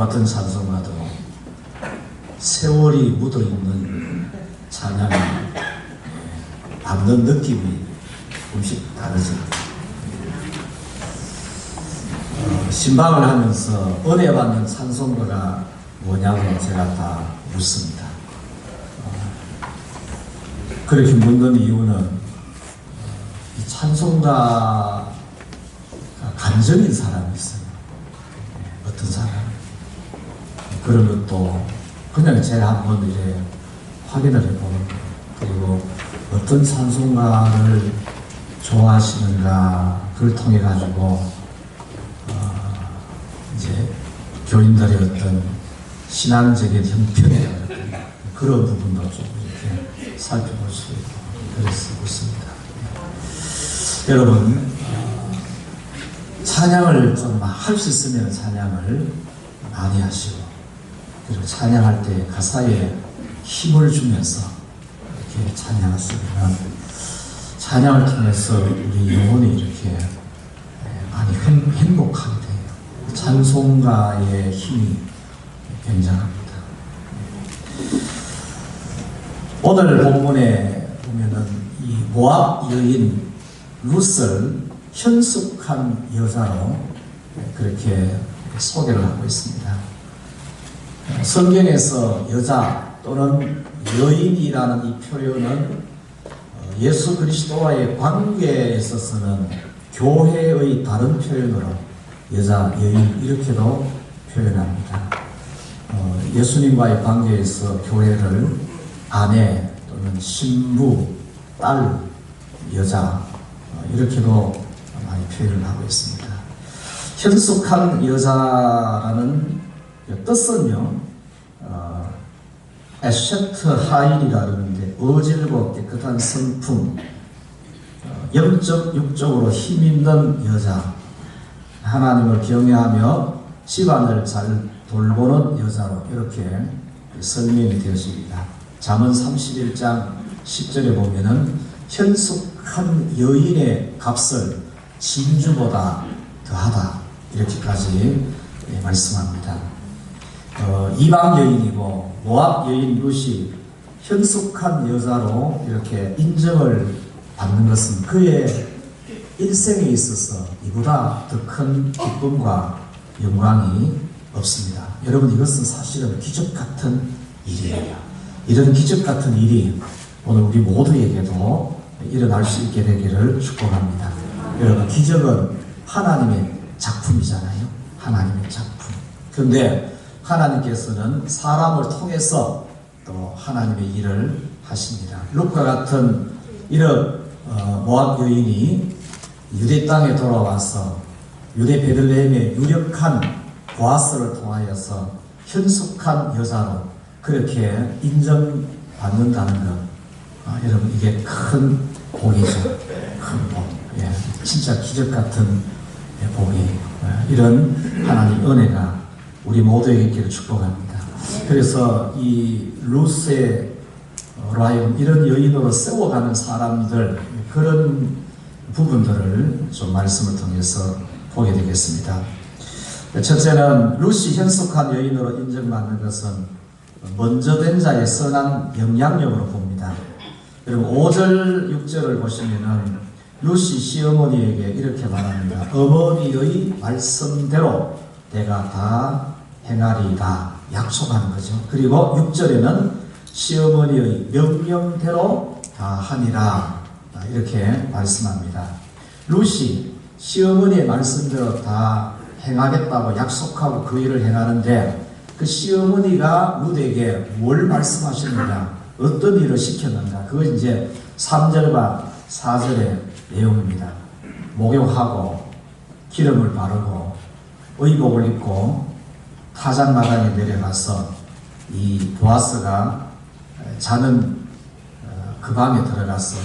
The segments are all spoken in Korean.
같은 찬송가도 세월이 묻어있는 찬양을 받는 느낌이 조금씩 다르죠. 신방을 하면서 은혜 받는 찬송가가 뭐냐고 제가 다 묻습니다. 그렇게 묻는 이유는 이 찬송가가 감정인 사람이 있어요. 어떤 사람. 그런 것도 그냥 제가 한번 이제 확인을 해보는 거예요. 그리고 어떤 찬송가를 좋아하시는가, 그걸 통해 가지고 이제 교인들의 어떤 신앙적인 형편이라든가 그런 부분도 좀 이렇게 살펴볼 수 있고 그랬고 있습니다. 여러분, 찬양을 좀 할 수 있으면 찬양을 많이 하시고, 그리고 찬양할 때 가사에 힘을 주면서 이렇게 찬양했으면 찬양을 통해서 우리 영혼이 이렇게 많이 행복하게 돼요. 찬송가의 힘이 굉장합니다. 오늘 본문에 보면은 이 모압 여인 룻을 현숙한 여자로 그렇게 소개를 하고 있습니다. 성경에서 여자 또는 여인이라는 이 표현은 예수 그리스도와의 관계에 있어서는 교회의 다른 표현으로 여자, 여인 이렇게도 표현합니다. 예수님과의 관계에서 교회를 아내 또는 신부, 딸, 여자 이렇게도 많이 표현을 하고 있습니다. 현숙한 여자라는 뜻은요, 에셰트 하일이라 그러는데 어질고 깨끗한 성품, 영적, 육적으로 힘있는 여자, 하나님을 경외하며 집안을 잘 돌보는 여자로 이렇게 설명이 되었습니다. 잠언 31장 10절에 보면은 현숙한 여인의 값을 진주보다 더하다 이렇게까지 말씀합니다. 이방 여인이고 모압 여인 룻이 현숙한 여자로 이렇게 인정을 받는 것은 그의 일생에 있어서 이보다 더 큰 기쁨과 영광이 없습니다. 여러분, 이것은 사실은 기적 같은 일이에요. 이런 기적 같은 일이 오늘 우리 모두에게도 일어날 수 있게 되기를 축복합니다. 여러분, 기적은 하나님의 작품이잖아요. 하나님의 작품. 그런데 하나님께서는 사람을 통해서 또 하나님의 일을 하십니다. 룻과 같은 이런 모압 여인이 유대 땅에 돌아와서 유대 베들레헴의 유력한 보아스를 통하여서 현숙한 여자로 그렇게 인정받는다는 것, 여러분, 이게 큰 복이죠. 큰 복. 예, 진짜 기적 같은 복이, 이런 하나님 은혜가 우리 모두에게 있기를 축복합니다. 그래서 이 룻의 라이온, 이런 여인으로 세워가는 사람들, 그런 부분들을 좀 말씀을 통해서 보게 되겠습니다. 첫째는 룻이 현숙한 여인으로 인정받는 것은 먼저 된 자의 선한 영향력으로 봅니다. 그리고 5절, 6절을 보시면은 룻이 시어머니에게 이렇게 말합니다. 어머니의 말씀대로 내가 다 행하리이다 약속하는 거죠. 그리고 6절에는 시어머니의 명령대로 다 하니라 이렇게 말씀합니다. 룻이 시어머니의 말씀대로 다 행하겠다고 약속하고 그 일을 행하는데, 그 시어머니가 룻에게 뭘 말씀하셨는가, 어떤 일을 시켰는가, 그건 이제 3절과 4절의 내용입니다. 목욕하고 기름을 바르고 의복을 입고 타작마당에 내려가서 이 보아스가 자는 그 방에 들어가서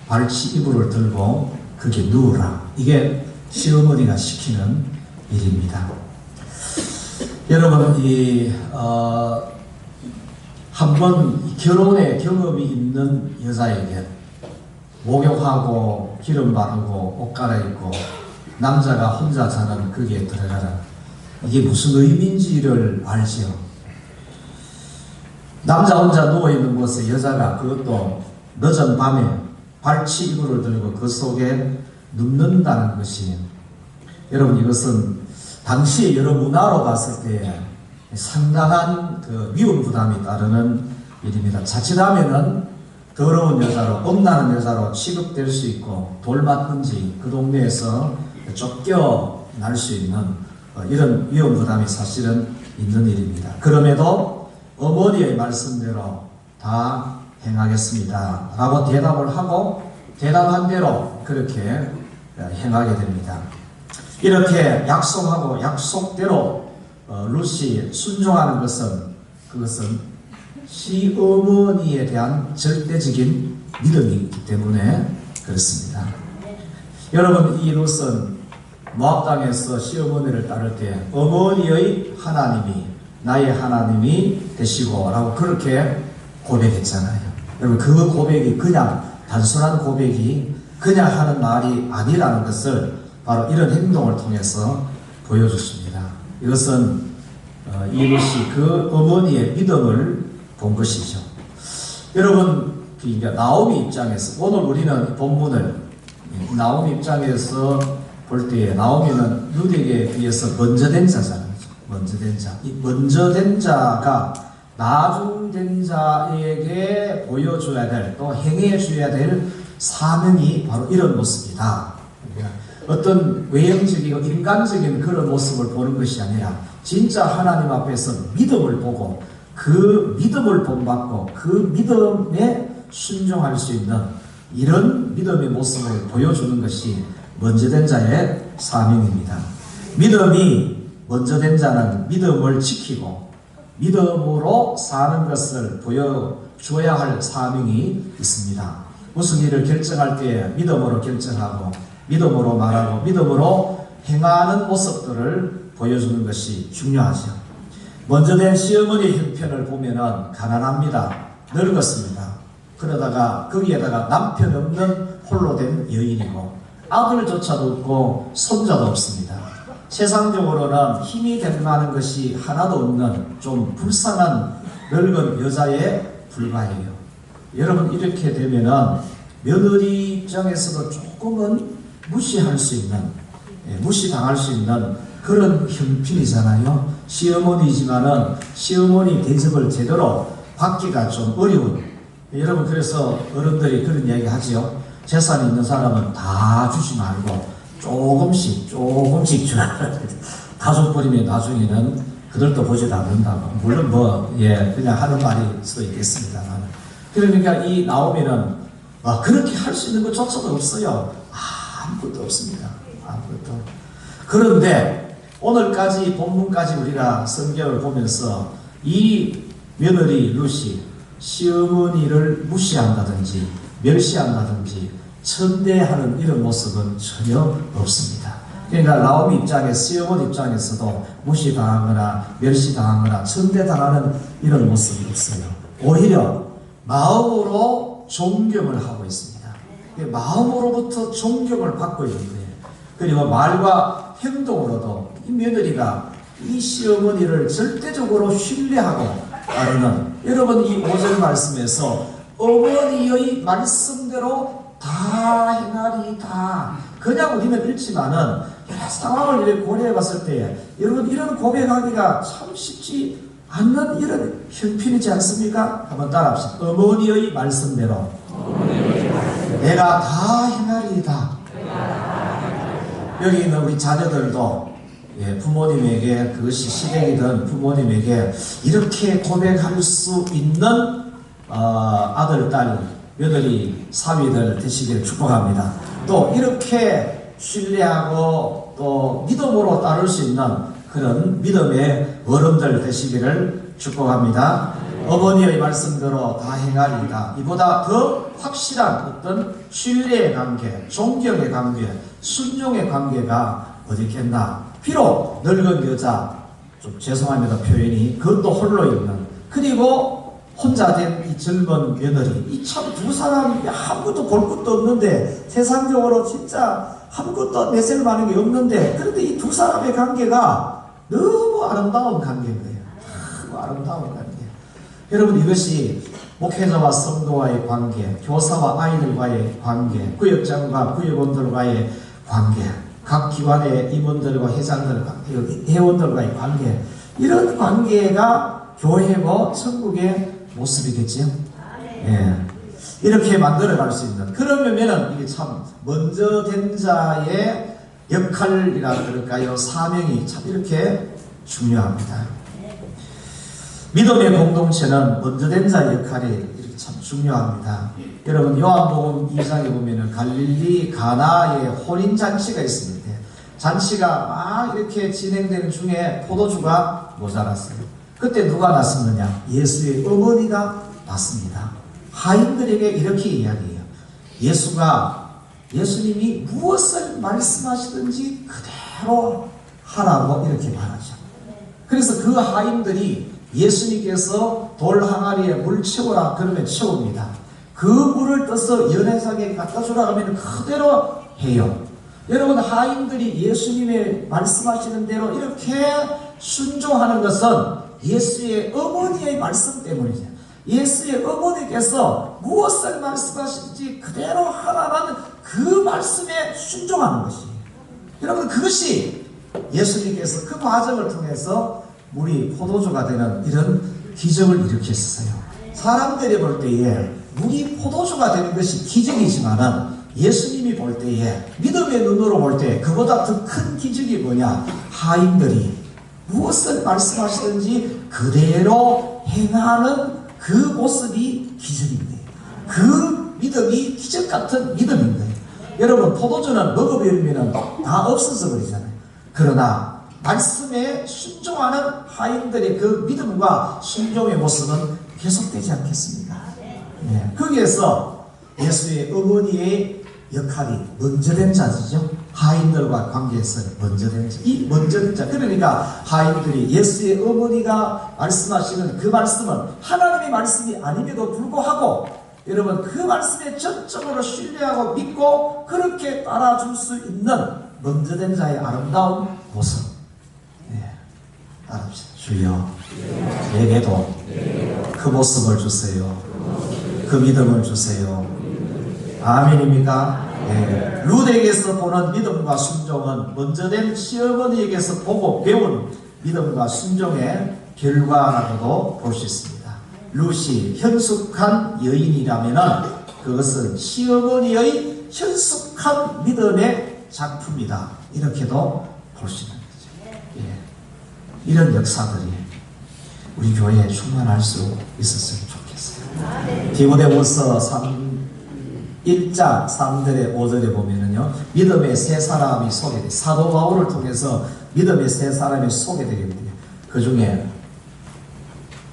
발치 이불을 들고 그게 누우라. 이게 시어머니가 시키는 일입니다. 여러분, 한번 결혼의 경험이 있는 여자에게 목욕하고 기름 바르고 옷 갈아입고 남자가 혼자 자는 거기에 들어가라. 이게 무슨 의미인지를 알지요. 남자 혼자 누워있는 곳에 여자가, 그것도 늦은 밤에 발치 이불을 들고 그 속에 눕는다는 것이, 여러분, 이것은 당시 여러 문화로 봤을 때 상당한 그 위험 부담이 따르는 일입니다. 자칫하면은 더러운 여자로, 엄나는 여자로 취급될 수 있고, 돌맞든지 그 동네에서 쫓겨날 수 있는 이런 위험 부담이 사실은 있는 일입니다. 그럼에도 어머니의 말씀대로 다 행하겠습니다 라고 대답을 하고, 대답한 대로 그렇게 행하게 됩니다. 이렇게 약속하고 약속대로 룻이 순종하는 그것은 시어머니에 대한 절대적인 믿음이 있기 때문에 그렇습니다. 여러분, 이 룻은 모압 땅에서 시어머니를 따를 때 어머니의 하나님이 나의 하나님이 되시고 라고 그렇게 고백했잖아요. 여러분, 그 고백이 그냥 단순한 고백이 그냥 하는 말이 아니라는 것을 바로 이런 행동을 통해서 보여줬습니다. 이것은 이 룻이 그 어머니의 믿음을 본 것이죠. 여러분, 나오미 입장에서, 오늘 우리는 본문을 나오미 입장에서 볼 때에 나오미는 룻에게 비해서 먼저 된 자잖아요. 먼저 된 자. 이 먼저 된 자가 나중된 자에게 보여줘야 될, 또 행해줘야 될 사명이 바로 이런 모습이다. 어떤 외형적이고 인간적인 그런 모습을 보는 것이 아니라 진짜 하나님 앞에서 믿음을 보고 그 믿음을 본받고 그 믿음에 순종할 수 있는 이런 믿음의 모습을 보여주는 것이 먼저 된 자의 사명입니다. 믿음이 먼저 된 자는 믿음을 지키고 믿음으로 사는 것을 보여줘야 할 사명이 있습니다. 무슨 일을 결정할 때 믿음으로 결정하고 믿음으로 말하고 믿음으로 행하는 모습들을 보여주는 것이 중요하죠. 먼저 된 시어머니 형편을 보면은 가난합니다. 늙었습니다. 그러다가 거기에다가 남편 없는 홀로 된 여인이고 아들조차도 없고 손자도 없습니다. 세상적으로는 힘이 될 만한 것이 하나도 없는 좀 불쌍한 늙은 여자에 불과해요. 여러분, 이렇게 되면은 며느리 입장에서도 조금은 무시할 수 있는, 무시당할 수 있는 그런 형편이잖아요. 시어머니지만은 시어머니 대접을 제대로 받기가 좀 어려운. 여러분, 그래서 어른들이 그런 이야기 하죠. 재산이 있는 사람은 다 주지 말고 조금씩 주라. 다 줘버리면 나중에는 그들도 보지도 않는다고. 물론 그냥 하는 말일 수도 있겠습니다만. 그러니까 이 나오미는 그렇게 할 수 있는 것조차도 없어요. 아무것도 없습니다. 아무것도. 그런데 오늘까지 본문까지 우리가 성경을 보면서 이 며느리 룻이 시어머니를 무시한다든지 멸시한다든지 천대하는 이런 모습은 전혀 없습니다. 그러니까 나오미 입장에서, 시어머니 입장에서도 무시당하거나 멸시당하거나 천대당하는 이런 모습이 없어요. 오히려 마음으로 존경을 하고 있습니다. 마음으로부터 존경을 받고 있는 거예요. 그리고 말과 행동으로도 이 며느리가 이 시어머니를 절대적으로 신뢰하고 따르는, 여러분, 이 5절 말씀에서 어머니의 말씀대로 다 행하리다. 그냥 우리는 읽지만은 여러 상황을 이렇게 고려해 봤을 때 여러분, 이런 고백하기가 참 쉽지 않는 이런 형편이지 않습니까? 한번 따라합시다. 어머니의 말씀대로 내가 다 행하리이다. 여기 있는 우리 자녀들도 부모님에게, 그것이 시댁이든 부모님에게 이렇게 고백할 수 있는 아들, 딸, 며느리, 사위들 되시기를 축복합니다. 또 이렇게 신뢰하고 또 믿음으로 따를 수 있는 그런 믿음의 어른들 되시기를 축복합니다. 어머니의 말씀대로 다 행하리이다. 이보다 더 확실한 어떤 신뢰의 관계, 존경의 관계, 순종의 관계가 어디 있겠나. 비록 늙은 여자, 좀 죄송합니다 표현이, 그것도 홀로 있는, 그리고 혼자 된 이 젊은 며느리, 이 참 두 사람이 아무것도 볼 것도 없는데, 세상적으로 진짜 아무것도 내세울 만한 게 없는데, 그런데 이 두 사람의 관계가 너무 아름다운 관계인 거예요. 너무 아름다운 관계. 여러분, 이것이 목회자와 성도와의 관계, 교사와 아이들과의 관계, 구역장과 구역원들과의 관계, 각 기관의 임원들과 회원들과의 관계, 이런 관계가 교회고 천국의 모습이겠죠. 예. 이렇게 만들어갈 수 있는, 그러면은 이게 참 먼저 된 자의 역할이라 그럴까요? 사명이 참 이렇게 중요합니다. 믿음의 공동체는 먼저 된 자의 역할이 이렇게 참 중요합니다. 여러분, 요한복음 2장에 보면은 갈릴리 가나의 혼인잔치가 있습니다. 잔치가 막 이렇게 진행되는 중에 포도주가 모자랐어요. 그때 누가 났었느냐? 예수의 어머니가 났습니다. 하인들에게 이렇게 이야기해요. 예수님이 무엇을 말씀하시든지 그대로 하라고 이렇게 말하죠. 그래서 그 하인들이 예수님께서 돌 항아리에 물 채우라 그러면 채웁니다. 그 물을 떠서 연회장에 갖다 주라 하면 그대로 해요. 여러분, 하인들이 예수님의 말씀하시는 대로 이렇게 순종하는 것은 예수의 어머니의 말씀 때문이죠. 예수의 어머니께서 무엇을 말씀하시는지 그대로 하라는 그 말씀에 순종하는 것이에요. 여러분, 그것이 예수님께서 그 과정을 통해서 물이 포도주가 되는 이런 기적을 일으켰어요. 사람들이 볼 때에 물이 포도주가 되는 것이 기적이지만은 예수님이 볼 때에, 믿음의 눈으로 볼 때 그보다 더 큰 기적이 뭐냐? 하인들이 무엇을 말씀하시든지 그대로 행하는 그 모습이 기적인데, 그 믿음이 기적 같은 믿음인데, 여러분, 포도주는 먹어버리면 다 없어져 버리잖아요. 그러나 말씀에 순종하는 하인들의 그 믿음과 순종의 모습은 계속되지 않겠습니까? 네. 거기에서 예수의 어머니의 역할이 먼저 된 자죠. 하인들과 관계에서 먼저 된 자. 이 먼저 된 자. 그러니까 하인들이 예수의 어머니가 말씀하시는 그 말씀은 하나님의 말씀이 아님에도 불구하고, 여러분, 그 말씀에 전적으로 신뢰하고 믿고 그렇게 따라줄 수 있는 먼저 된 자의 아름다운 모습. 네. 따라합시다. 주여, 내게도 그 모습을 주세요. 그 믿음을 주세요. 아멘입니까? 네. 룻에게서 보는 믿음과 순종은 먼저 된 시어머니에게서 보고 배운 믿음과 순종의 결과라고도 볼 수 있습니다. 룻이 현숙한 여인이라면 그것은 시어머니의 현숙한 믿음의 작품이다, 이렇게도 볼 수 있는 거죠. 예. 이런 역사들이 우리 교회에 충만할 수 있었으면 좋겠어요. 디모데후서 1장 3절에 5절에 보면은요, 믿음의 세 사람이 소개돼요. 사도 바울을 통해서 믿음의 세 사람이 소개되거든요. 그 중에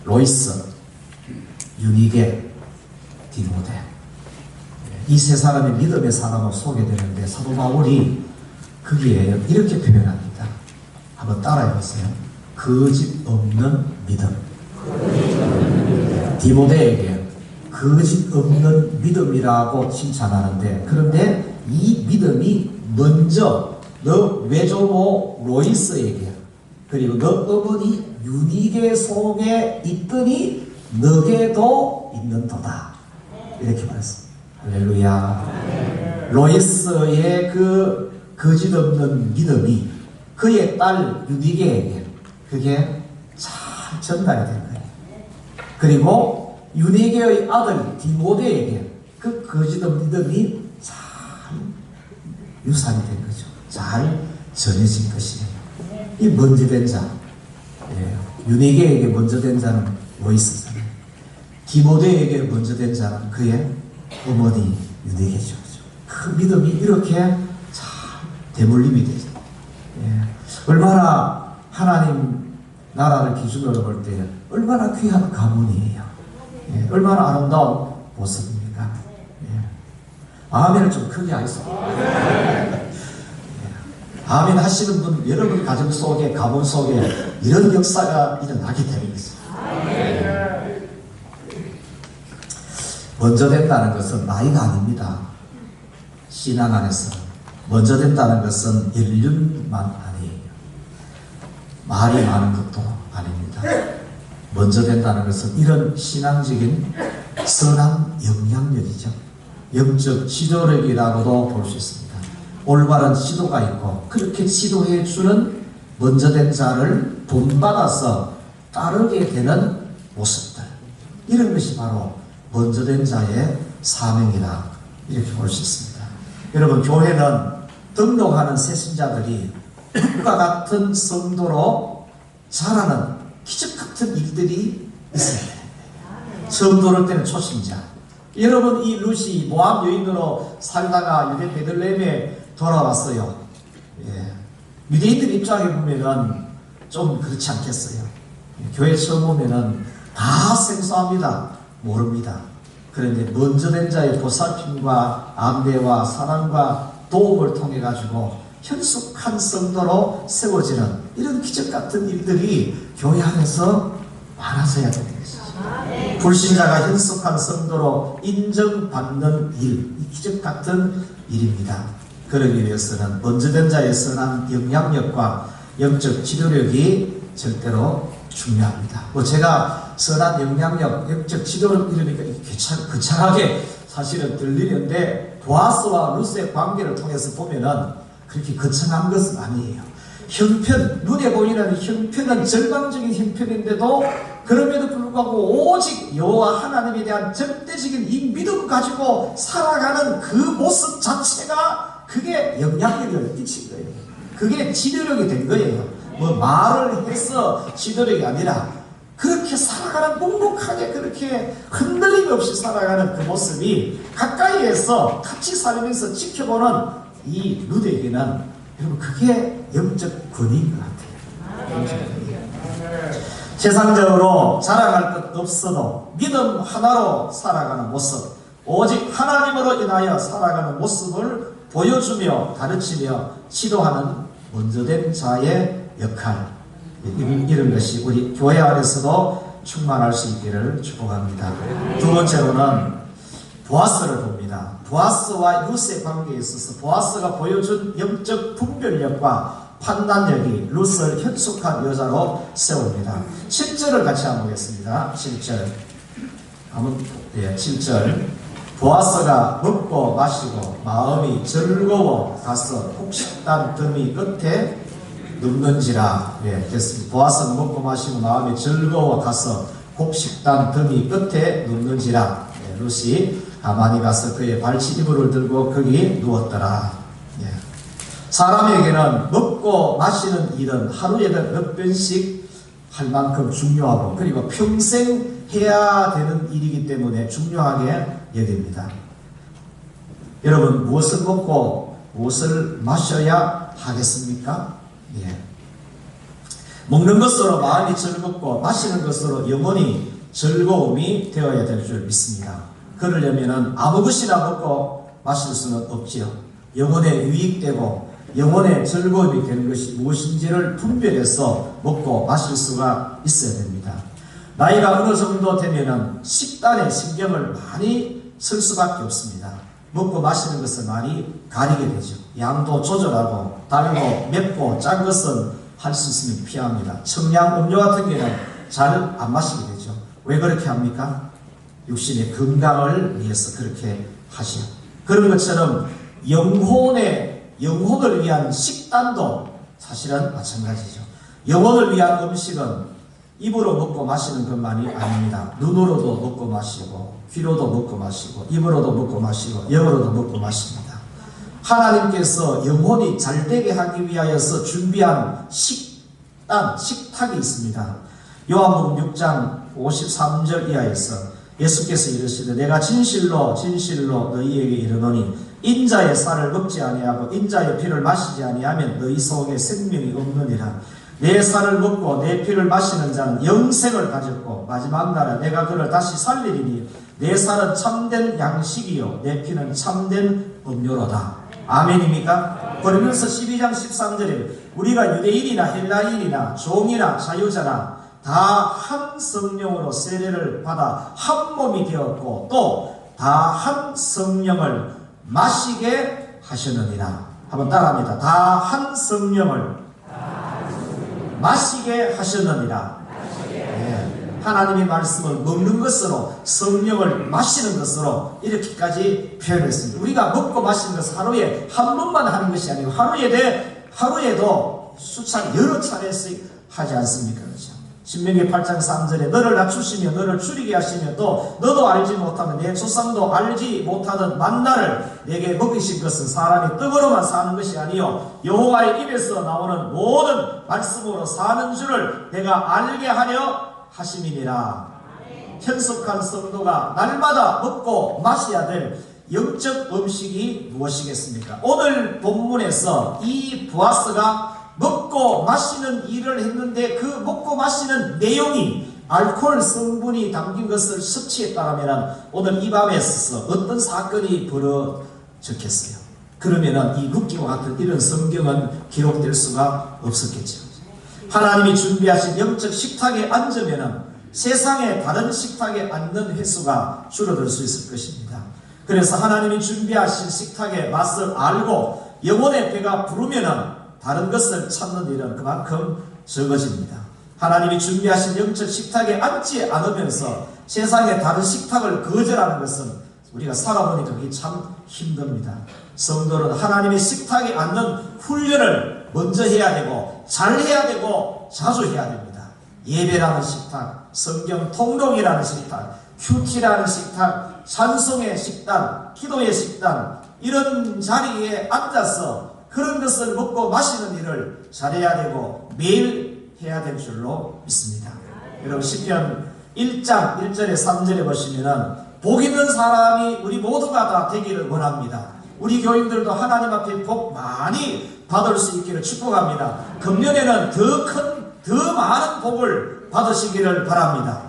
로이스, 유니게, 디모데, 이 세 사람이 믿음의 사람으로 소개되는데, 사도 바울이 거기에 이렇게 표현합니다. 한번 따라해보세요. 거짓 없는 믿음. 디모데에게 거짓 없는 믿음이라고 칭찬하는데, 그런데 이 믿음이 먼저 너 외조모 로이스에게, 그리고 너 어머니 유니게 속에 있더니 너게도 있는도다, 이렇게 말했습니다. 할렐루야. 로이스의 그 거짓 없는 믿음이 그의 딸 유니게에게 그게 잘 전달이 된 거예요. 그리고 유니게의 아들 디모데에게 그 거짓 없는 믿음이 잘 유산이 된 거죠. 잘 전해진 것이에요. 이 먼저 된 자, 유니게에게 먼저 된 자는 로이스잖아요. 디모데에게 먼저 된 자는 그의 어머니 유니게죠. 그 믿음이 이렇게 잘 대물림이 되죠. 얼마나 하나님 나라를 기준으로 볼 때 얼마나 귀한 가문이에요. 얼마나 아름다운 모습입니까? 아멘을 좀 크게 하겠습니다. 아멘 하시는 분, 여러분 가정 속에, 가문 속에 이런 역사가 일어나기 때문이죠. 먼저 된다는 것은 나이가 아닙니다. 신앙 안에서 먼저 된다는 것은 연륜만 아니에요. 말이 많은 것도 아닙니다. 먼저 된다는 것은 이런 신앙적인 선한 영향력이죠. 영적 지도력이라고도 볼 수 있습니다. 올바른 지도가 있고 그렇게 지도해 주는 먼저 된 자를 본받아서 따르게 되는 모습들, 이런 것이 바로 먼저 된 자의 사명이다, 이렇게 볼 수 있습니다. 여러분, 교회는 등록하는 새신자들이 빛과 같은 성도로 자라는 기적 같은 일들이 있습니다. 처음 들어올 때는 초신자. 여러분, 이 룻이 모압 여인으로 살다가 유대 베들레헴에 돌아왔어요. 예. 유대인들 입장에 보면은 좀 그렇지 않겠어요? 교회 처음 오면은 다 생소합니다. 모릅니다. 그런데 먼저 된 자의 보살핌과 안배와 사랑과 도움을 통해 가지고 현숙한 성도로 세워지는 이런 기적 같은 일들이 교회 안에서 많아져야 되는 것이죠. 불신자가 현숙한 성도로 인정받는 일, 이 기적 같은 일입니다. 그러기 위해서는 먼저 된 자의 선한 영향력과 영적 지도력이 절대로 중요합니다. 제가 선한 영향력, 영적 지도력 이러니까 거창하게 사실은 들리는데, 보아스와 룻의 관계를 통해서 보면은 그렇게 거창한 것은 아니에요. 형편, 눈에 보이는 형편은 절망적인 형편인데도 그럼에도 불구하고 오직 여호와 하나님에 대한 절대적인 이 믿음 가지고 살아가는 그 모습 자체가 그게 영향력을 끼친 거예요. 그게 지도력이 된 거예요. 말을 해서 지도력이 아니라 그렇게 살아가는, 묵묵하게 그렇게 흔들림 없이 살아가는 그 모습이 가까이에서 같이 살면서 지켜보는 이 룻에게는, 여러분, 그게 영적 권위인 것 같아요. 세상적으로 자랑할 것 없어도 믿음 하나로 살아가는 모습, 오직 하나님으로 인하여 살아가는 모습을 보여주며 가르치며 지도하는 먼저 된 자의 역할, 이런 것이 우리 교회 안에서도 충만할 수 있기를 축복합니다. 두 번째로는 보아스를 봅니다. 보아스와 룻의 관계에 있어서 보아스가 보여준 영적 분별력과 판단력이 룻을 현숙한 여자로 세웁니다. 7절을 같이 한번 보겠습니다. 7절. 7절. 보아스가 먹고 마시고 마음이 즐거워 가서 곡식단 더미 끝에 눕는지라. 됐습니다. 보아스가 먹고 마시고 마음이 즐거워 가서 곡식단 더미 끝에 눕는지라. 룻이 가만히 가서 그의 발치 이불을 들고 거기 누웠더라. 사람에게는 먹고 마시는 일은 하루에 몇 번씩 할 만큼 중요하고, 그리고 평생 해야 되는 일이기 때문에 중요하게 여깁니다. 여러분, 무엇을 먹고 무엇을 마셔야 하겠습니까? 먹는 것으로 마음이 즐겁고 마시는 것으로 영혼이 즐거움이 되어야 될 줄 믿습니다. 그러려면 아무 것이나 먹고 마실 수는 없지요. 영혼에 유익되고 영혼의 즐거움이 되는 것이 무엇인지를 분별해서 먹고 마실 수가 있어야 됩니다. 나이가 어느 정도 되면은 식단에 신경을 많이 쓸 수밖에 없습니다. 먹고 마시는 것을 많이 가리게 되죠. 양도 조절하고 달고 맵고 짠 것은 할 수 있으면 피합니다. 청량 음료 같은 경우는 잘 안 마시게 되죠. 왜 그렇게 합니까? 육신의 건강을 위해서 그렇게 하시오. 그런 것처럼 영혼을 위한 식단도 사실은 마찬가지죠. 영혼을 위한 음식은 입으로 먹고 마시는 것만이 아닙니다. 눈으로도 먹고 마시고, 귀로도 먹고 마시고, 입으로도 먹고 마시고, 영으로도 먹고 마십니다. 하나님께서 영혼이 잘되게 하기 위하여서 준비한 식탁이 있습니다. 요한복음 6장 53절 이하에서 예수께서 이르시되 내가 진실로 너희에게 이르노니 인자의 살을 먹지 아니하고 인자의 피를 마시지 아니하면 너희 속에 생명이 없느니라. 내 살을 먹고 내 피를 마시는 자는 영생을 가졌고 마지막 날에 내가 그를 다시 살리리니 내 살은 참된 양식이요 내 피는 참된 음료로다. 아멘입니까? 그러면서 12장 13절에 우리가 유대인이나 헬라인이나 종이나 자유자나 다 한 성령으로 세례를 받아 한 몸이 되었고 또 다 한 성령을 마시게 하셨느니라. 한번 따라합니다. 다 한 성령을 마시게 하셨느니라. 하나님의 말씀을 먹는 것으로, 성령을 마시는 것으로 이렇게까지 표현했습니다. 우리가 먹고 마시는 것은 하루에 한 번만 하는 것이 아니고 하루에도 수차례 여러 차례씩 하지 않습니까? 그렇죠? 신명기 8장 3절에 너를 낮추시며 너를 줄이게 하시며 또 너도 알지 못하는 내 조상도 알지 못하던 만나를 내게 먹이신 것은 사람이 떡으로만 사는 것이 아니요 여호와의 입에서 나오는 모든 말씀으로 사는 줄을 내가 알게 하려 하심이니라. 현숙한 성도가 날마다 먹고 마셔야 될 영적 음식이 무엇이겠습니까? 오늘 본문에서 이 보아스가 먹고 마시는 일을 했는데 그 먹고 마시는 내용이 알코올 성분이 담긴 것을 섭취했다면 오늘 이 밤에 있어서 어떤 사건이 벌어졌겠어요? 그러면은 이 룻기와 같은 이런 성경은 기록될 수가 없었겠죠. 하나님이 준비하신 영적 식탁에 앉으면은 세상의 다른 식탁에 앉는 횟수가 줄어들 수 있을 것입니다. 그래서 하나님이 준비하신 식탁의 맛을 알고 영혼의 배가 부르면은 다른 것을 찾는 일은 그만큼 적어집니다. 하나님이 준비하신 영적 식탁에 앉지 않으면서 세상의 다른 식탁을 거절하는 것은 우리가 살아보니까 그게 참 힘듭니다. 성도는 하나님의 식탁에 앉는 훈련을 먼저 해야 되고 잘 해야 되고 자주 해야 됩니다. 예배라는 식탁, 성경 통독이라는 식탁, 큐티라는 식탁, 찬송의 식단, 기도의 식단, 이런 자리에 앉아서 그런 것을 먹고 마시는 일을 잘해야 되고 매일 해야 될 줄로 믿습니다. 여러분 시편 1장 1절에 3절에 보시면은 복 있는 사람이 우리 모두가 다 되기를 원합니다. 우리 교인들도 하나님 앞에 복 많이 받을 수 있기를 축복합니다. 금년에는 더 많은 복을 받으시기를 바랍니다.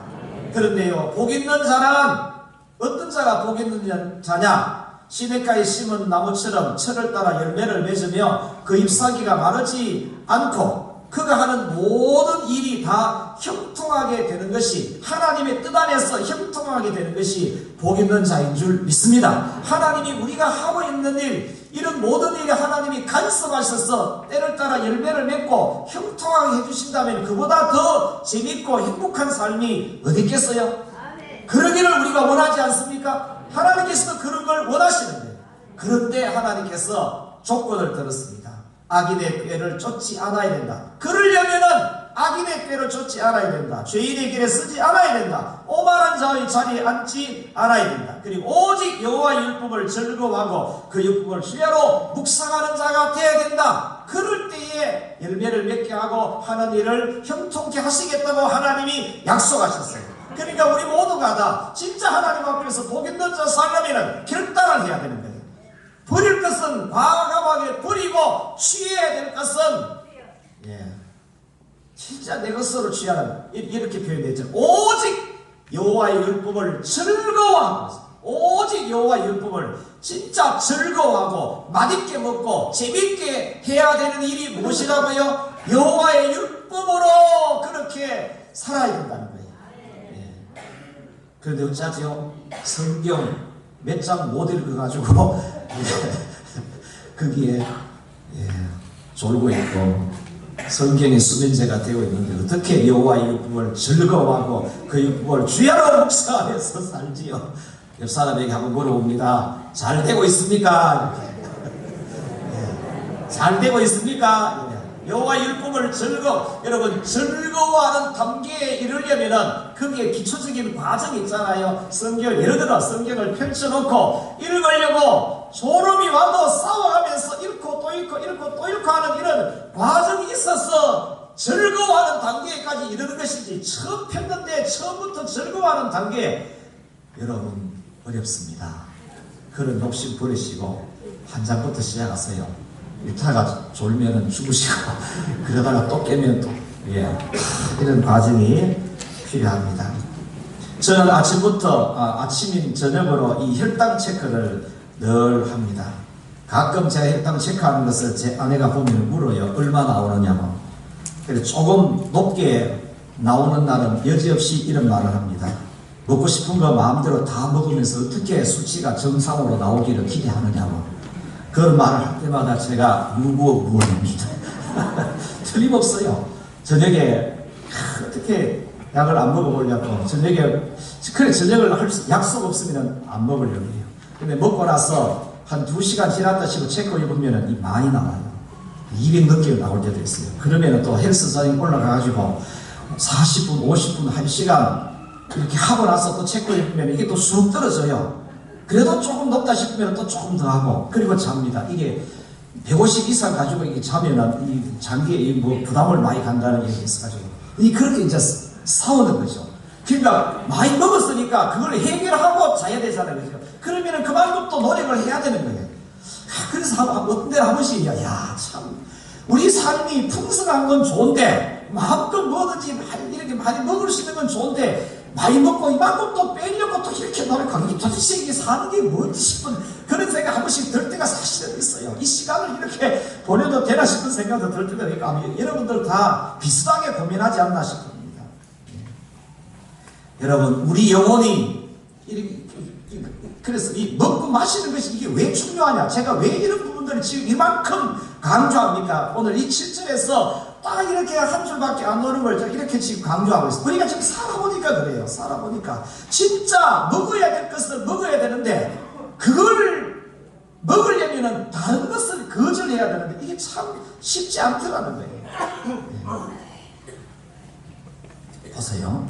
그런데요, 복 있는 자는 어떤 자가 복 있는 자냐? 시냇가에 심은 나무처럼 철을 따라 열매를 맺으며 그 잎사귀가 마르지 않고 그가 하는 모든 일이 다 형통하게 되는 것이, 하나님의 뜻 안에서 형통하게 되는 것이 복 있는 자인 줄 믿습니다. 하나님이 우리가 하고 있는 일, 이런 모든 일에 하나님이 간섭하셔서 때를 따라 열매를 맺고 형통하게 해주신다면 그보다 더 재밌고 행복한 삶이 어디 있겠어요? 그러기를 우리가 원하지 않습니까? 하나님께서도 그런 걸 원하시는데, 그런데 하나님께서 조건을 들었습니다. 악인의 꾀를 쫓지 않아야 된다. 그러려면은 악인의 꾀를 쫓지 않아야 된다. 죄인의 길에 쓰지 않아야 된다. 오만한 자의 자리에 앉지 않아야 된다. 그리고 오직 여호와의 율법을 즐거워하고 그 율법을 주야로 묵상하는 자가 되어야 된다. 그럴 때에 열매를 맺게 하고 하는 일을 형통케 하시겠다고 하나님이 약속하셨어요. 그러니까 우리 모두가 다 진짜 하나님 앞에서 복 있는 자 살려면 결단을 해야 되는 거예요. 버릴 것은 과감하게 버리고 취해야 될 것은 진짜 내 것으로 취하라, 이렇게 표현되죠. 오직 여호와의 율법을 즐거워하고, 오직 여호와의 율법을 진짜 즐거워하고 맛있게 먹고 재밌게 해야 되는 일이 무엇이라고요? 여호와의 율법으로 그렇게 살아야 된다는 거예요. 그런데 어쩌지요? 성경 몇 장 못 읽어가지고 거기에 졸고 있고 성경의 수면제가 되어 있는데 어떻게 여호와의 율법을 즐거워하고 그 율법을 주야로 묵상하면서 살지요? 옆 사람에게 한번 물어봅니다. 잘 되고 있습니까? 잘 되고 있습니까? 여호와의 율법을 여러분 즐거워하는 단계에 이르려면은 거기에 기초적인 과정이 있잖아요. 예를 들어 성경을 펼쳐놓고 읽으려고 졸음이 와도 싸워하면서 읽고 또 읽고 읽고 또 읽고 하는 이런 과정이 있어서 즐거워하는 단계까지 이르는 것이지, 처음 폈는데 처음부터 즐거워하는 단계, 여러분 어렵습니다. 그런 욕심 버리시고 한 장부터 시작하세요. 이따가 졸면은 죽으시고 그러다가 또 깨면 또 이런 과정이 필요합니다. 저는 아침인 저녁으로 이 혈당 체크를 늘 합니다. 가끔 제가 혈당 체크하는 것을 제 아내가 보면 물어요. 얼마 나오느냐고. 그래서 조금 높게 나오는 날은 여지없이 이런 말을 합니다. 먹고 싶은 거 마음대로 다 먹으면서 어떻게 수치가 정상으로 나오기를 기대하느냐고. 그 말을 할 때마다 제가 무고무원입니다. 틀림없어요. 저녁에 어떻게 약을 안 먹어보려고 저녁에 그래 저녁을 할 약속 없으면 안 먹으려고 해요. 근데 먹고 나서 한 2시간 지났다 치고 체크 입으면 많이 나와요. 200 넘게 나올 때도 있어요. 그러면 또 헬스장에 올라가가지고 40분, 50분, 1시간 이렇게 하고 나서 또 체크 입으면 이게 또 쑥 떨어져요. 그래도 조금 높다 싶으면 또 조금 더 하고 그리고 잡니다. 이게 150 이상 가지고 이게 자면은 이 장기에 뭐 부담을 많이 간다는 얘기 있어가지고 그렇게 이제 싸우는 거죠. 그러니까 많이 먹었으니까 그걸 해결하고 자야 되잖아요. 그죠? 그러면은 그만큼 또 노력을 해야 되는 거예요. 그래서 어떤 데는 한 번씩 야 참 우리 삶이 풍성한 건 좋은데 마음껏 뭐든지 이렇게 많이 먹을 수 있는 건 좋은데 많이 먹고 이만큼 또 빼려고 또 이렇게 노력하고 도대체 이게 사는 게 뭔지 싶은 그런 생각 한 번씩 들 때가 사실은 있어요. 이 시간을 이렇게 보내도 되나 싶은 생각도 들 때가 있고 여러분들 다 비슷하게 고민하지 않나 싶습니다. 여러분 우리 영혼이 그래서 이 먹고 마시는 것이 이게 왜 중요하냐? 제가 왜 이런 부분들을 지금 이만큼 강조합니까? 오늘 이 7절에서 딱 이렇게 한 줄밖에 안 오는 걸 이렇게 지금 강조하고 있어요. 우리가 지금 살아보니까 그래요. 살아보니까 진짜 먹어야 될 것을 먹어야 되는데 그걸 먹으려면 다른 것을 거절해야 되는데 이게 참 쉽지 않더라는 거예요. 보세요.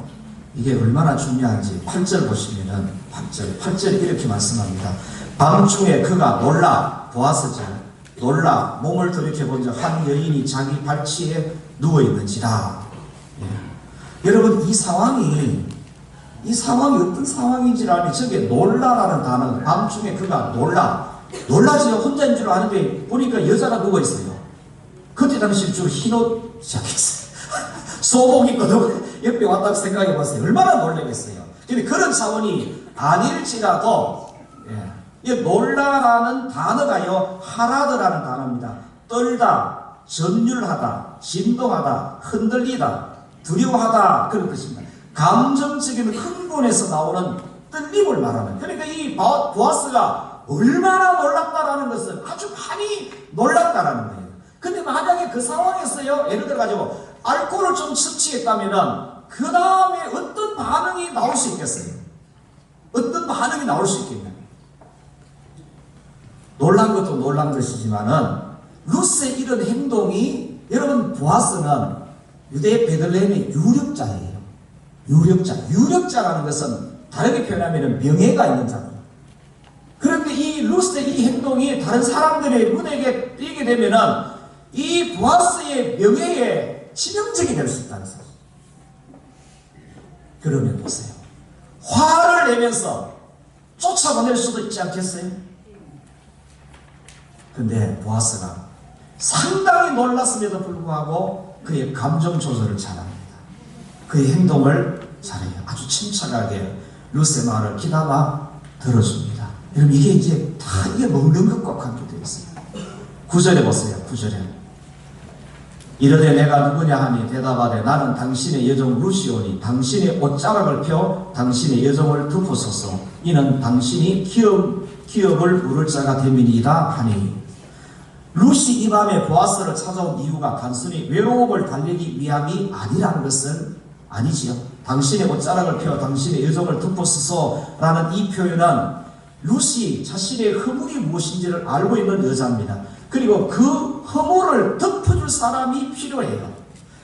이게 얼마나 중요한지 8절 보시면은 8절에 이렇게 말씀합니다. 밤중에 그가 놀라 보아스죠. 놀라 몸을 돌이켜본즉 한 여인이 자기 발치에 누워있는지라. 예. 여러분 이 상황이 어떤 상황인지라니 저게 놀라라는 단어 밤중에 그가 놀라지요. 혼자인 줄 아는데 보니까 여자가 누워있어요. 그때 당시 주로 흰옷 시작했어요. 소복 입고 옆에 왔다고 생각해 보세요. 얼마나 놀라겠어요. 근데 그런 차원이 아닐지라도 이 놀라라는 단어가요 하라드라는 단어입니다. 떨다, 전율하다, 진동하다, 흔들리다, 두려워하다 그런 뜻입니다. 감정적인 흥분에서 나오는 떨림을 말하는. 그러니까 이 보아스가 얼마나 놀랐다라는 것은 아주 많이 놀랐다라는 거예요. 근데 만약에 그 상황에서요 예를 들어 가지고 알코올을 좀 섭취했다면은 그 다음에 어떤 반응이 나올 수 있겠어요? 어떤 반응이 나올 수 있겠냐? 놀란 것도 놀란 것이지만은 루스의 이런 행동이 여러분 보아스는 유대 베들레헴의 유력자예요. 유력자라는 것은 다르게 표현하면 명예가 있는 자입니다. 그런데 이 루스의 이 행동이 다른 사람들의 눈에 띄게 되면은 이 보아스의 명예에 치명적이 될 수 있다는 사실. 그러면 보세요. 화를 내면서 쫓아보낼 수도 있지 않겠어요? 근데 보아스가 상당히 놀랐음에도 불구하고 그의 감정 조절을 잘합니다. 그의 행동을 잘해요. 아주 침착하게 루스의 말을 귀담아 들어줍니다. 여러분 이게 이제 다 이게 먹는 것과 관계되어 있습니다. 9절에 보세요. 9절에 이르되 내가 누구냐 하니 대답하되 나는 당신의 여종 루시오니 당신의 옷자락을 펴 당신의 여종을 덮으소서 이는 당신이 기업을 물을 자가 됨이니이다 하니. 루시 이 밤에 보아스를 찾아온 이유가 단순히 외로움을 달래기 위함이 아니라는 것은 아니지요. 당신의 옷자락을 펴 당신의 여종을 덮으소서라는 이 표현은 루시 자신의 허물이 무엇인지를 알고 있는 여자입니다. 그리고 그 허물을 덮어줄 사람이 필요해요.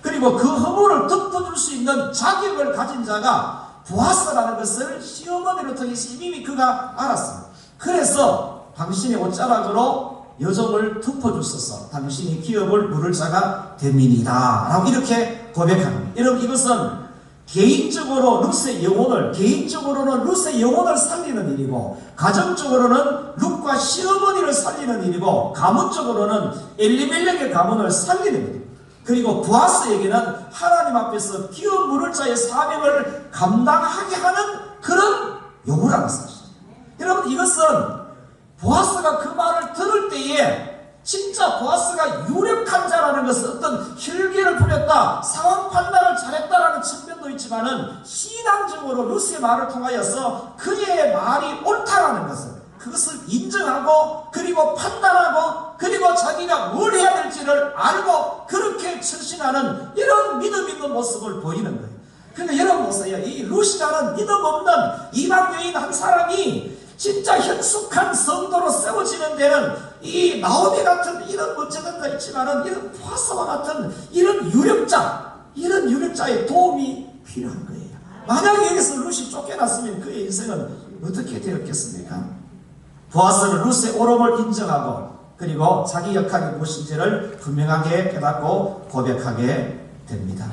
그리고 그 허물을 덮어줄 수 있는 자격을 가진 자가 보아스라는 것을 시어머니를 통해서 이미 그가 알았습니다. 그래서 당신의 옷자락으로 여종을 덮어주소서 당신이 기업을 물을 자가 됨이니이다 라고 이렇게 고백합니다. 여러분 이것은 개인적으로는 루스의 영혼을 살리는 일이고 가정적으로는 룻과 시어머니를 살리는 일이고 가문적으로는 엘리멜렉의 가문을 살리는 일입니다. 그리고 보아스에게는 하나님 앞에서 기업 물을 자의 사명을 감당하게 하는 그런 요구라는 사실입니다. 여러분 이것은 보아스가 그 말을 들을 때에 진짜 보아스가 유력한 자라는 것은 어떤 혈기를 부렸다, 상황 판단을 잘했다라는 측면도 있지만은 신앙적으로 루스의 말을 통하여서 그의 말이 옳다라는 것을 그것을 인정하고 그리고 판단하고 그리고 자기가 뭘 해야 될지를 알고 그렇게 처신하는 이런 믿음 있는 모습을 보이는 거예요. 그런데 여러분 보세요. 이 룻이라는 믿음 없는 이방 여인 한 사람이 진짜 현숙한 성도로 세워지는 데는 이 나오미 같은 이런 문제들도 있지만은 이런 보아스와 같은 이런 유력자의 도움이 필요한 거예요. 만약에 여기서 룻이 쫓겨났으면 그의 인생은 어떻게 되었겠습니까? 보아스는 룻의 오름을 인정하고 그리고 자기 역할이 무엇인지를 분명하게 깨닫고 고백하게 됩니다.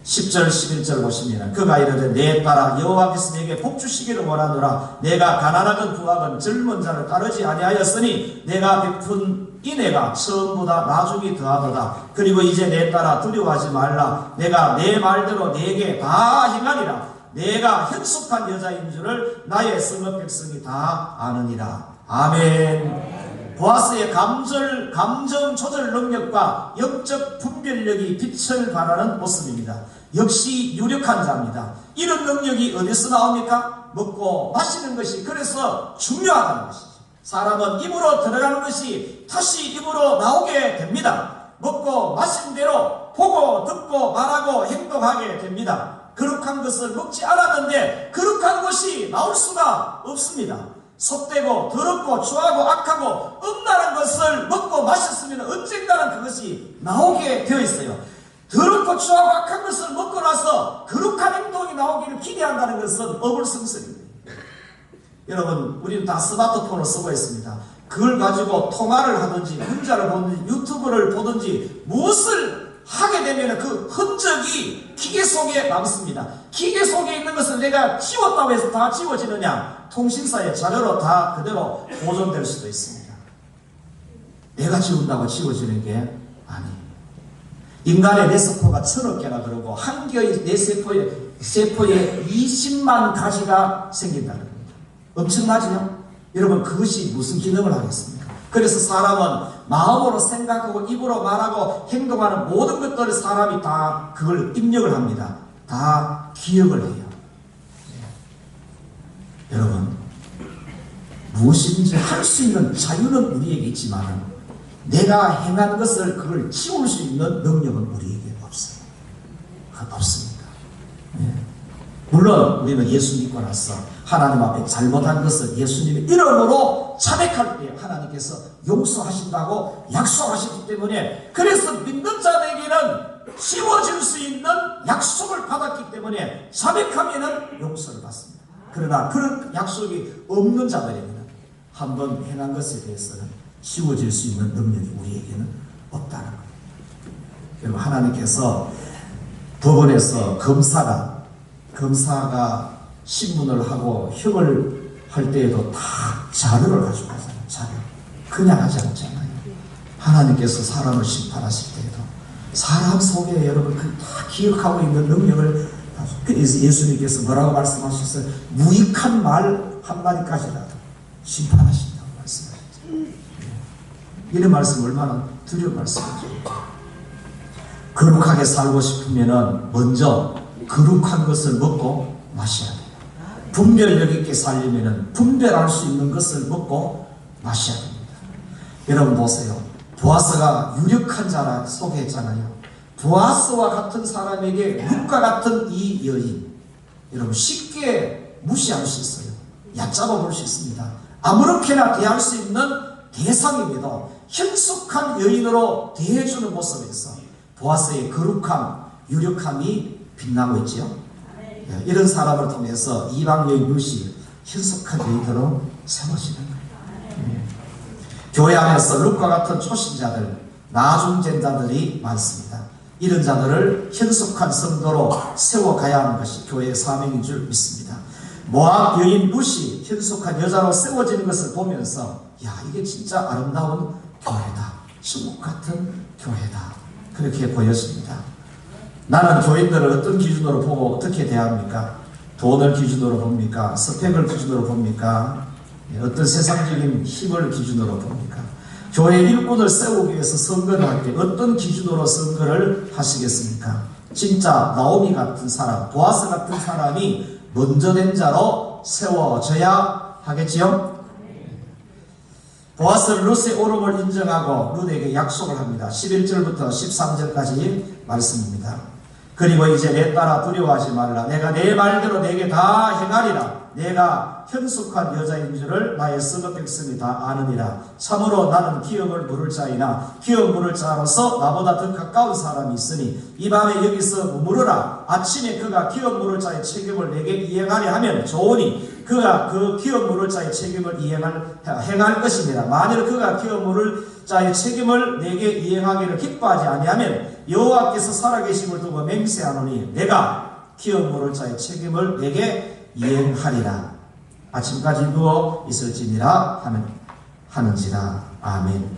10절 11절 보시면 그가 이르되 내 딸아 여호와께서 내게 복 주시기를 원하노라. 내가 가난하건 부하건 젊은 자를 따르지 아니하였으니 내가 베푼 인애가 처음보다 나중이 더하도다. 그리고 이제 내 딸아 두려워하지 말라. 내가 내 말대로 내게 다 행하리라. 내가 현숙한 여자인 줄을 나의 성읍 백성이 다 아느니라. 아멘. 보아스의 감정 조절 능력과 영적 분별력이 빛을 발하는 모습입니다. 역시 유력한 자입니다. 이런 능력이 어디서 나옵니까? 먹고 마시는 것이 그래서 중요하다는 것이죠. 사람은 입으로 들어가는 것이 다시 입으로 나오게 됩니다. 먹고 마신 대로 보고 듣고 말하고 행동하게 됩니다. 거룩한 것을 먹지 않았는데 거룩한 것이 나올 수가 없습니다. 속되고 더럽고 추하고 악하고 음란한 것을 먹고 마셨으면 언젠가는 그것이 나오게 되어 있어요. 더럽고 추하고 악한 것을 먹고 나서 거룩한 행동이 나오기를 기대한다는 것은 어불성설입니다. 여러분, 우리는 다 스마트폰을 쓰고 있습니다. 그걸 가지고 통화를 하든지 문자를 보든지 유튜브를 보든지 무엇을 하게 되면 그 흔적이 기계 속에 남습니다. 기계 속에 있는 것을 내가 지웠다고 해서 다 지워지느냐? 통신사의 자료로 다 그대로 보존될 수도 있습니다. 내가 지운다고 지워지는 게 아니에요. 인간의 뇌세포가 1000억 개나 그러고 한 개의 뇌세포에 20만 가지가 생긴다는 겁니다. 엄청나지요? 여러분, 그것이 무슨 기능을 하겠습니까? 그래서 사람은 마음으로 생각하고 입으로 말하고 행동하는 모든 것들을 사람이 다 그걸 입력을 합니다. 다 기억을 해요. 여러분, 무엇인지 할 수 있는 자유는 우리에게 있지만 내가 행한 것을 그걸 지울 수 있는 능력은 우리에게 없어요. 없습니다. 물론 우리는 예수 믿고 나서 하나님 앞에 잘못한 것을 예수님의 이름으로 자백할 때 하나님께서 용서하신다고 약속하셨기 때문에, 그래서 믿는 자에게는 지워질 수 있는 약속을 받았기 때문에 자백하면 용서를 받습니다. 그러나 그런 약속이 없는 자들에게는 한번 행한 것에 대해서는 지워질 수 있는 능력이 우리에게는 없다는 거예요. 여러분, 하나님께서 법원에서 검사가 신문을 하고 형을 할 때에도 다 자료를 가지고 가잖아요. 자료. 그냥 하지 않잖아요. 하나님께서 사람을 심판하실 때에도 사람 속에 여러분 그 다 기억하고 있는 능력을 예수님께서 뭐라고 말씀하셨어요? 무익한 말 한마디까지라도 심판하신다고 말씀하셨죠. 이런 말씀 얼마나 두려운 말씀이죠. 거룩하게 살고 싶으면 먼저 거룩한 것을 먹고 마셔야 돼요. 분별력 있게 살려면 분별할 수 있는 것을 먹고 마셔야 됩니다. 여러분 보세요. 보아스가 유력한 자라 소개했잖아요. 보아스와 같은 사람에게 룻과 같은 이 여인, 여러분 쉽게 무시할 수 있어요. 얕잡아 볼 수 있습니다. 아무렇게나 대할 수 있는 대상입니다. 현숙한 여인으로 대해주는 모습에서 보아스의 거룩함, 유력함이 빛나고 있지요. 이런 사람을 통해서 이방 여인 룻이 현숙한 여인으로 세워지는 거예요. 교회 안에서 룻과 같은 초신자들, 나중젠자들이 많습니다. 이런 자들을 현숙한 성도로 세워가야 하는 것이 교회의 사명인 줄 믿습니다. 모압 여인 룻이 현숙한 여자로 세워지는 것을 보면서 이게 진짜 아름다운 교회다. 천국 같은 교회다. 그렇게 보여집니다. 나는 교인들을 어떤 기준으로 보고 어떻게 대합니까? 돈을 기준으로 봅니까? 스펙을 기준으로 봅니까? 어떤 세상적인 힘을 기준으로 봅니까? 교회 일꾼을 세우기 위해서 선거를 할 때 어떤 기준으로 선거를 하시겠습니까? 진짜 나오미 같은 사람, 보아스 같은 사람이 먼저 된 자로 세워져야 하겠지요? 보아스는 룻의 오름을 인정하고 룻에게 약속을 합니다. 11절부터 13절까지 말씀입니다. 그리고 이제 내 딸아 두려워하지 말라. 내가 내 말대로 내게 다 행하리라. 내가 현숙한 여자인 줄을 나의 서거 백성이 다 아느니라. 참으로 나는 기업을 물을 자이나 기업 물을 자로서 나보다 더 가까운 사람이 있으니 이 밤에 여기서 물으라. 아침에 그가 기업 물을 자의 책임을 내게 이행하려 하면 좋으니 그가 그 기업 물을 자의 책임을 행할 것이니라. 만일 그가 기업 물을 자의 책임을 내게 이행하기를 기뻐하지 아니하면 여호와께서 살아계심을 두고 맹세하노니 내가 기업 물을 자의 책임을 내게 이행하리라. 아침까지 누워 있을지니라 하는지라. 아멘.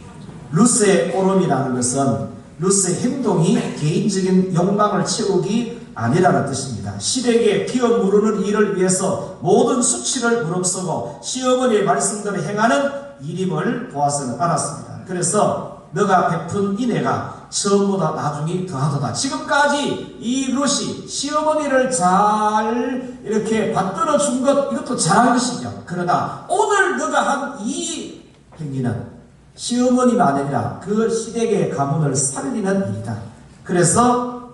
룻의 오름이라는 것은 룻의 행동이 개인적인 욕망을 채우기 아니라는 뜻입니다. 시댁에 기업 무르는 일을 위해서 모든 수치를 무릅쓰고 시어머니의 말씀대로 행하는 일임을 보아서는 알았습니다. 그래서 너가 베푼 인애가 처음보다 나중에 더하도다. 지금까지 이 룻이 시어머니를 잘 이렇게 받들어 준 것, 이것도 잘한 것이죠. 그러나 오늘 너가 한 이 행위는 시어머니만 아니라 그 시댁의 가문을 살리는 일이다. 그래서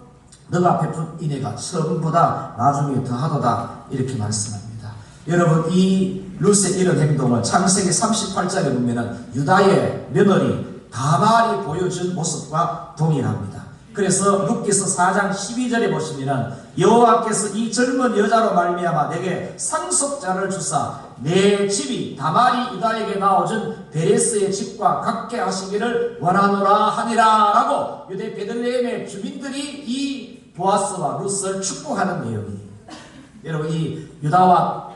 너가 베푼 인애가 처음보다 나중에 더하도다. 이렇게 말씀합니다. 여러분, 이 룻의 이런 행동을 창세기 38장에 보면은 유다의 며느리 다말이 보여준 모습과 동일합니다. 그래서 룻기서 4장 12절에 보시면은 여호와께서 이 젊은 여자로 말미암아 내게 상속자를 주사 내 집이 다말이 유다에게 나오준 베레스의 집과 같게 하시기를 원하노라 하니라 라고 유대 베들레헴의 주민들이 이 보아스와 룻을 축복하는 내용이에요. 여러분, 이 유다와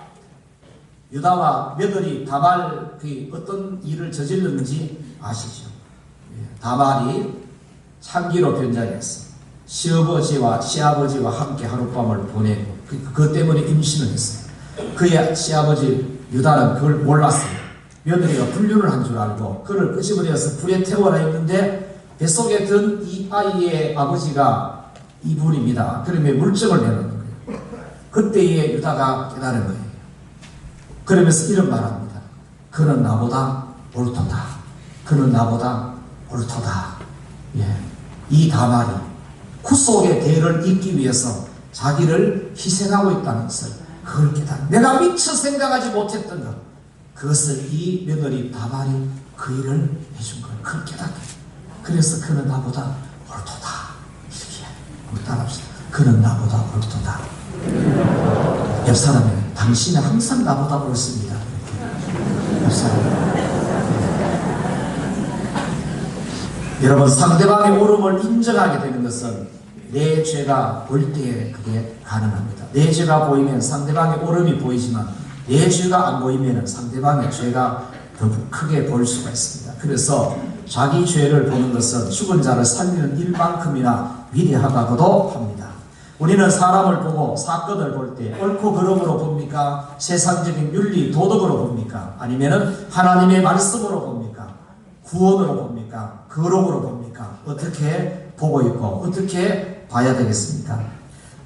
며느리 다말 그 어떤 일을 저질렀는지 아시죠? 다말이 창기로 변장했어. 시아버지와 함께 하룻밤을 보내고 그것 때문에 임신을 했어요. 그의 시아버지 유다는 그걸 몰랐어요. 며느리가 불륜을 한 줄 알고 그를 끄집어내서 불에 태워라 했는데 뱃속에 든 이 아이의 아버지가 이분입니다. 그러면 물증을 내놓는 거예요. 그때에 유다가 깨달은 거예요. 그러면서 이런 말합니다. 그는 나보다 옳도다. 그는 나보다 옳도다. 예. 이 다말이 후속의 대를 잇기 위해서 자기를 희생하고 있다는 것을 그걸 깨달은, 내가 미처 생각하지 못했던 것, 그것을 이 며느리 다말이 그 일을 해준 걸 그걸 깨닫게. 그래서 그는 나보다 옳도다. 이렇게 따라합시다. 그는 나보다 옳도다. 옆 사람은 당신은 항상 나보다 옳습니다. 옆 사람은 여러분, 상대방의 옳음을 인정하게 되는 것은 내 죄가 보일 때에 그게 가능합니다. 내 죄가 보이면 상대방의 옳음이 보이지만 내 죄가 안 보이면 상대방의 죄가 더 크게 보일 수가 있습니다. 그래서 자기 죄를 보는 것은 죽은 자를 살리는 일만큼이나 위대하다고도 합니다. 우리는 사람을 보고 사건을 볼 때 옳고 그름으로 봅니까? 세상적인 윤리, 도덕으로 봅니까? 아니면은 하나님의 말씀으로 봅니까? 구원으로 봅니까? 거룩으로 봅니까? 어떻게 보고 있고 어떻게 봐야 되겠습니까?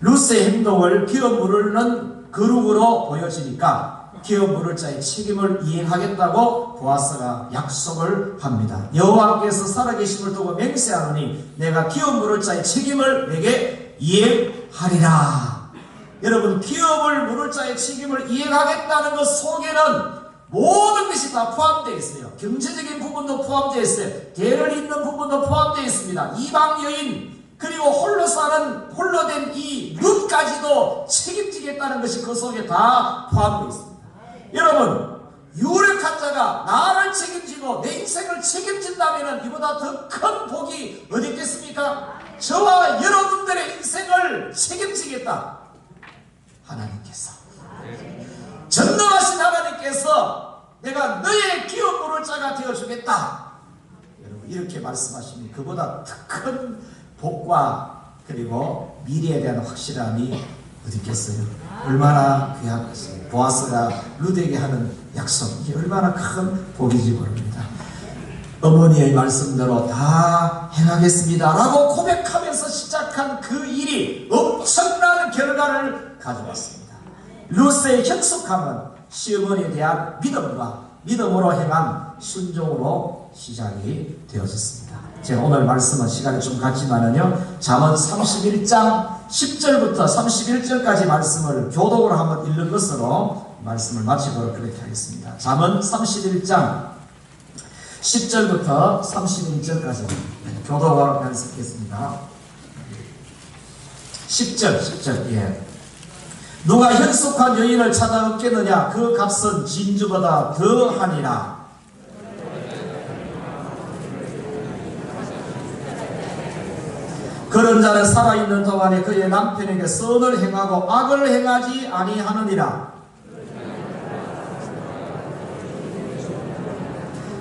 룻의 행동을 기업 물으는 거룩으로 보여지니까 기업 물을 자의 책임을 이행하겠다고 보아스가 약속을 합니다. 여호와께서 살아계심을 두고 맹세하노니 내가 기업 물을 자의 책임을 내게 이행하리라. 여러분, 기업을 물을 자의 책임을 이행하겠다는 것 속에는 모든 것이 다 포함되어 있어요. 경제적인 부분도 포함되어 있어요. 대를 잇는 부분도 포함되어 있습니다. 이방 여인, 그리고 홀로 된 이 룻까지도 책임지겠다는 것이 그 속에 다 포함되어 있습니다. 여러분, 유력한 자가 나를 책임지고 내 인생을 책임진다면 이보다 더 큰 복이 어디 있겠습니까? 저와 여러분들의 인생을 책임지겠다. 하나님께서, 전능하신 하나님께서 내가 너의 기업 물을 자가 되어주겠다. 여러분, 이렇게 말씀하시니 그보다 더 큰 복과 그리고 미래에 대한 확실함이 어디 있겠어요? 얼마나 귀한 것이에요. 보아스가 룻에게 하는 약속, 이게 얼마나 큰 복인지 모릅니다. 어머니의 말씀대로 다 행하겠습니다 라고 고백하면서 시작한 그 일이 엄청난 결과를 가져왔습니다. 룻의 현숙함은 시어머니에 대한 믿음과 믿음으로 행한 순종으로 시작이 되어졌습니다. 제가 오늘 말씀은 시간이 좀 갔지만은요, 잠언 31장 10절부터 31절까지 말씀을 교독으로 한번 읽는 것으로 말씀을 마치도록 그렇게 하겠습니다. 잠언 31장 10절부터 31절까지 교독으로 말씀하겠습니다. 10절, 예. 누가 현숙한 여인을 찾아 얻겠느냐? 그 값은 진주보다 더하니라. 그런 자는 살아있는 동안에 그의 남편에게 선을 행하고 악을 행하지 아니하느니라.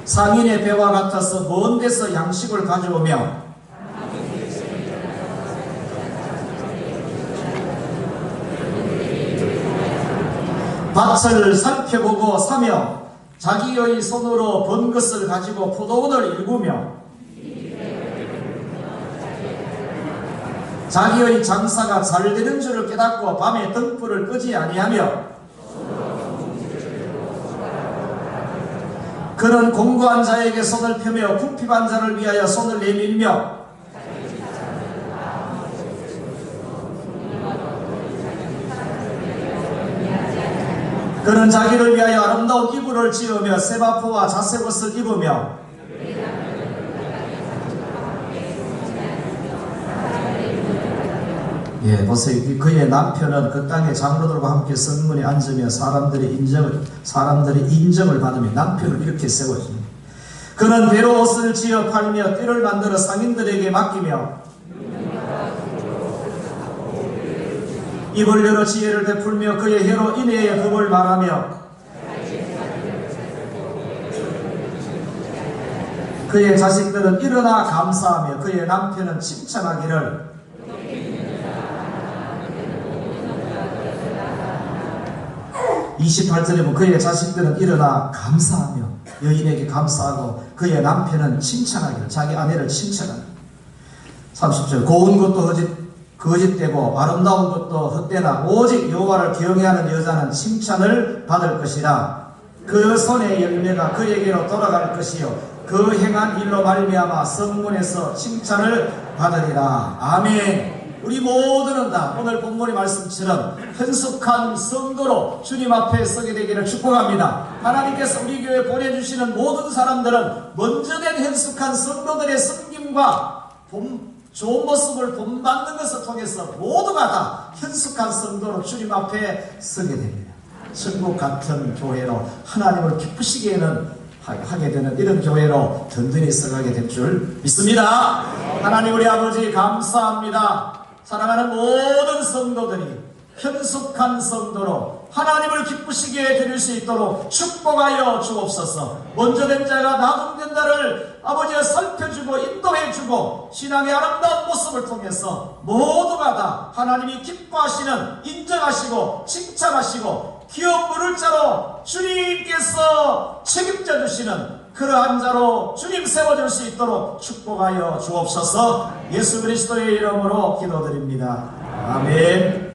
상인의 배와 같아서 먼 데서 양식을 가져오며 밭을 살펴보고 사며 자기의 손으로 번 것을 가지고 포도원을 일구며 자기의 장사가 잘 되는 줄을 깨닫고 밤에 등불을 끄지 아니하며 그는 공고한 자에게 손을 펴며 궁핍한 자를 위하여 손을 내밀며 그는 자기를 위하여 아름다운 이불을 지으며 세마포와 자색옷을 입으며 예, 보세요. 그의 남편은 그 땅의 장로들과 함께 성문에 앉으며 사람들의 인정을 받으며 남편을 이렇게 세워줍니다. 그는 배로 옷을 지어 팔며 띠를 만들어 상인들에게 맡기며 입을 열어 지혜를 베풀며 그의 혀로 인애의 법을 말하며 그의 자식들은 일어나 감사하며 그의 남편은 칭찬하기를 28절에 보면 그의 자식들은 일어나 감사하며 여인에게 감사하고 그의 남편은 칭찬하기를 자기 아내를 칭찬하기를 30절 고운 것도 거짓되고 아름다운 것도 헛되나 오직 여호와를 경외하는 여자는 칭찬을 받을 것이라. 그 손의 열매가 그에게로 돌아갈 것이요 그 행한 일로 말미암아 성문에서 칭찬을 받으리라. 아멘. 우리 모두는 다 오늘 본문의 말씀처럼 현숙한 성도로 주님 앞에 서게 되기를 축복합니다. 하나님께서 우리 교회에 보내주시는 모든 사람들은 먼저 된 현숙한 성도들의 섬김과 좋은 모습을 본받는 것을 통해서 모두가 다 현숙한 성도로 주님 앞에 서게 됩니다. 천국 같은 교회로 하나님을 기쁘시게는 하게 되는 이런 교회로 든든히 서가게 될 줄 믿습니다. 하나님 우리 아버지 감사합니다. 사랑하는 모든 성도들이 현숙한 성도로 하나님을 기쁘시게 드릴 수 있도록 축복하여 주옵소서. 먼저 된 자가 나중된 자를 아버지가 살펴주고 인도해주고 신앙의 아름다운 모습을 통해서 모두가 다 하나님이 기뻐하시는 인정하시고 칭찬하시고 기업 물을 자로 주님께서 책임져 주시는 그러한 자로 주님 세워줄 수 있도록 축복하여 주옵소서. 예수 그리스도의 이름으로 기도드립니다. 아멘.